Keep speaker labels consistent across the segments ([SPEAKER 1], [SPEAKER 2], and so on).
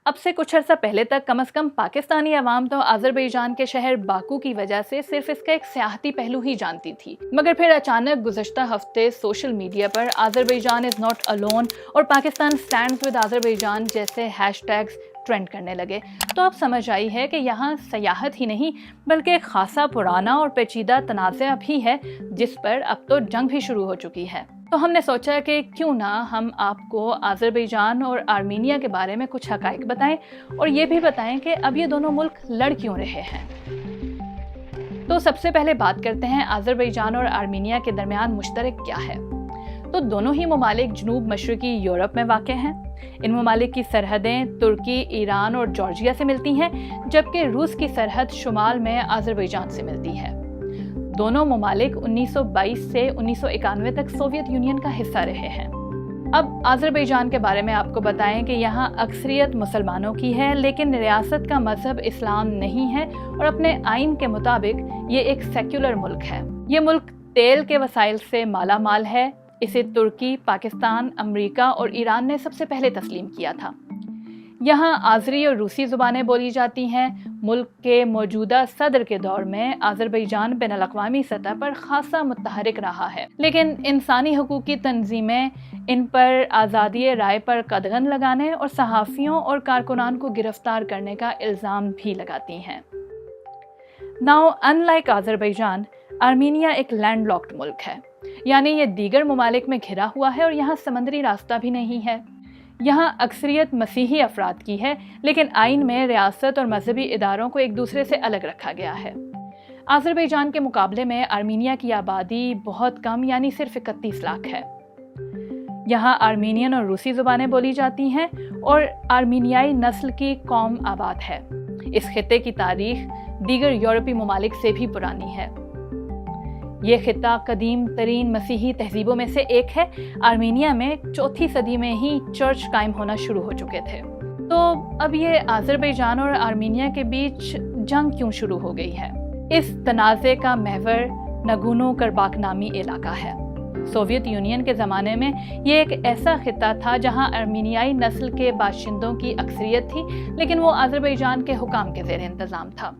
[SPEAKER 1] اب سے کچھ عرصہ پہلے تک کم از کم پاکستانی عوام تو آذربائیجان کے شہر باکو کی وجہ سے صرف اس کا ایک سیاحتی پہلو ہی جانتی تھی، مگر پھر اچانک گزشتہ ہفتے social media per Azerbaijan is not alone اور پاکستان اسٹینڈز ود آذربائیجان جیسے ہیش ٹیگز ٹرینڈ کرنے لگے تو اب سمجھ آئی ہے کہ یہاں سیاحت ہی نہیں بلکہ ایک خاصا پرانا اور پیچیدہ تنازع بھی ہے جس پر اب تو جنگ بھی شروع ہو چکی ہے۔ تو ہم نے سوچا کہ کیوں نہ ہم آپ کو آذربائیجان اور آرمینیا کے بارے میں کچھ حقائق بتائیں اور یہ بھی بتائیں کہ اب یہ دونوں ملک لڑ کیوں رہے ہیں۔ تو سب سے پہلے بات کرتے ہیں آذربائیجان اور آرمینیا کے درمیان مشترک کیا ہے۔ تو دونوں ہی ممالک جنوب مشرقی یورپ میں واقع ہیں۔ ان ممالک کی سرحدیں ترکی، ایران اور جارجیا سے ملتی ہیں، جبکہ روس کی سرحد شمال میں آذربائیجان سے ملتی ہے۔ دونوں ممالک 1922 سے 1991 تک سوویت یونین کا حصہ رہے ہیں۔ اب آذربائیجان کے بارے میں آپ کو بتائیں کہ یہاں اکثریت مسلمانوں کی ہے، لیکن ریاست کا مذہب اسلام نہیں ہے اور اپنے آئین کے مطابق یہ ایک سیکولر ملک ہے۔ یہ ملک تیل کے وسائل سے مالا مال ہے۔ اسے ترکی، پاکستان، امریکہ اور ایران نے سب سے پہلے تسلیم کیا تھا۔ یہاں آذری اور روسی زبانیں بولی جاتی ہیں۔ ملک کے موجودہ صدر کے دور میں آذربائیجان بین الاقوامی سطح پر خاصا متحرک رہا ہے، لیکن انسانی حقوق کی تنظیمیں ان پر آزادی رائے پر قدغن لگانے اور صحافیوں اور کارکنان کو گرفتار کرنے کا الزام بھی لگاتی ہیں۔ Now, unlike آذربائیجان، آرمینیا ایک لینڈ لاکڈ ملک ہے، یعنی یہ دیگر ممالک میں گھرا ہوا ہے اور یہاں سمندری راستہ بھی نہیں ہے۔ یہاں اکثریت مسیحی افراد کی ہے، لیکن آئین میں ریاست اور مذہبی اداروں کو ایک دوسرے سے الگ رکھا گیا ہے۔ آذربائیجان کے مقابلے میں آرمینیا کی آبادی بہت کم، یعنی صرف 31 لاکھ ہے۔ یہاں آرمینین اور روسی زبانیں بولی جاتی ہیں اور آرمینیائی نسل کی قوم آباد ہے۔ اس خطے کی تاریخ دیگر یورپی ممالک سے بھی پرانی ہے۔ یہ خطہ قدیم ترین مسیحی تہذیبوں میں سے ایک ہے۔ آرمینیا میں 4 صدی میں ہی چرچ قائم ہونا شروع ہو چکے تھے۔ تو اب یہ آذربائیجان اور آرمینیا کے بیچ جنگ کیوں شروع ہو گئی ہے؟ اس تنازع کا محور نگورنو کرباخ نامی علاقہ ہے۔ سوویت یونین کے زمانے میں یہ ایک ایسا خطہ تھا جہاں آرمینیائی نسل کے باشندوں کی اکثریت تھی، لیکن وہ آذربائیجان کے حکام کے زیر انتظام تھا۔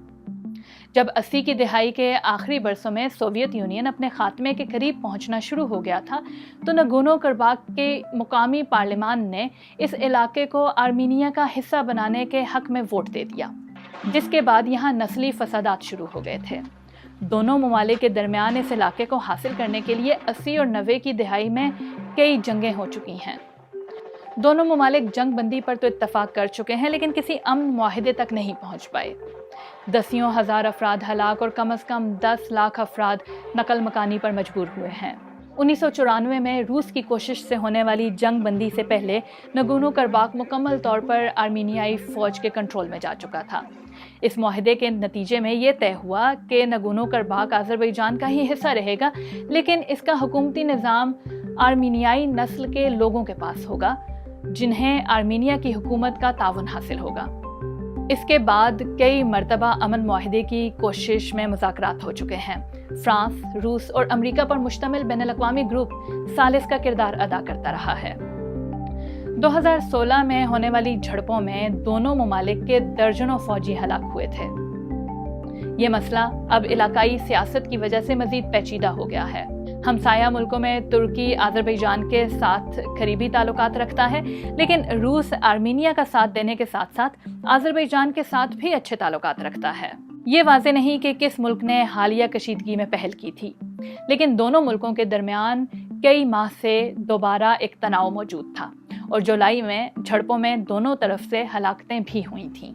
[SPEAKER 1] جب 80 کی دہائی کے آخری برسوں میں سوویت یونین اپنے خاتمے کے قریب پہنچنا شروع ہو گیا تھا تو نگورنو کرباخ کے مقامی پارلیمان نے اس علاقے کو آرمینیا کا حصہ بنانے کے حق میں ووٹ دے دیا، جس کے بعد یہاں نسلی فسادات شروع ہو گئے تھے۔ دونوں ممالک کے درمیان اس علاقے کو حاصل کرنے کے لیے 80 اور 90 کی دہائی میں کئی جنگیں ہو چکی ہیں۔ دونوں ممالک جنگ بندی پر تو اتفاق کر چکے ہیں، لیکن کسی امن معاہدے تک نہیں پہنچ پائے۔ دسیوں ہزار افراد ہلاک اور کم از کم 10 لاکھ افراد نقل مکانی پر مجبور ہوئے ہیں۔ 1994 میں روس کی کوشش سے ہونے والی جنگ بندی سے پہلے نگورنو کرباخ مکمل طور پر آرمینیائی فوج کے کنٹرول میں جا چکا تھا۔ اس معاہدے کے نتیجے میں یہ طے ہوا کہ نگورنو کرباخ آذربائیجان کا ہی حصہ رہے گا، لیکن اس کا حکومتی نظام آرمینیائی نسل کے لوگوں کے پاس ہوگا، جنہیں آرمینیا کی حکومت کا تعاون حاصل ہوگا۔ اس کے بعد کئی مرتبہ امن معاہدے کی کوشش میں مذاکرات ہو چکے ہیں۔ فرانس، روس اور امریکہ پر مشتمل بین الاقوامی گروپ ثالث کا کردار ادا کرتا رہا ہے۔ 2016 میں ہونے والی جھڑپوں میں دونوں ممالک کے درجنوں فوجی ہلاک ہوئے تھے۔ یہ مسئلہ اب علاقائی سیاست کی وجہ سے مزید پیچیدہ ہو گیا ہے۔ ہمسایہ ملکوں میں ترکی آذربائیجان کے ساتھ قریبی تعلقات رکھتا ہے، لیکن روس آرمینیا کا ساتھ دینے کے ساتھ ساتھ آذربائیجان کے ساتھ بھی اچھے تعلقات رکھتا ہے۔ یہ واضح نہیں کہ کس ملک نے حالیہ کشیدگی میں پہل کی تھی، لیکن دونوں ملکوں کے درمیان کئی ماہ سے دوبارہ ایک تناؤ موجود تھا اور جولائی میں جھڑپوں میں دونوں طرف سے ہلاکتیں بھی ہوئی تھیں۔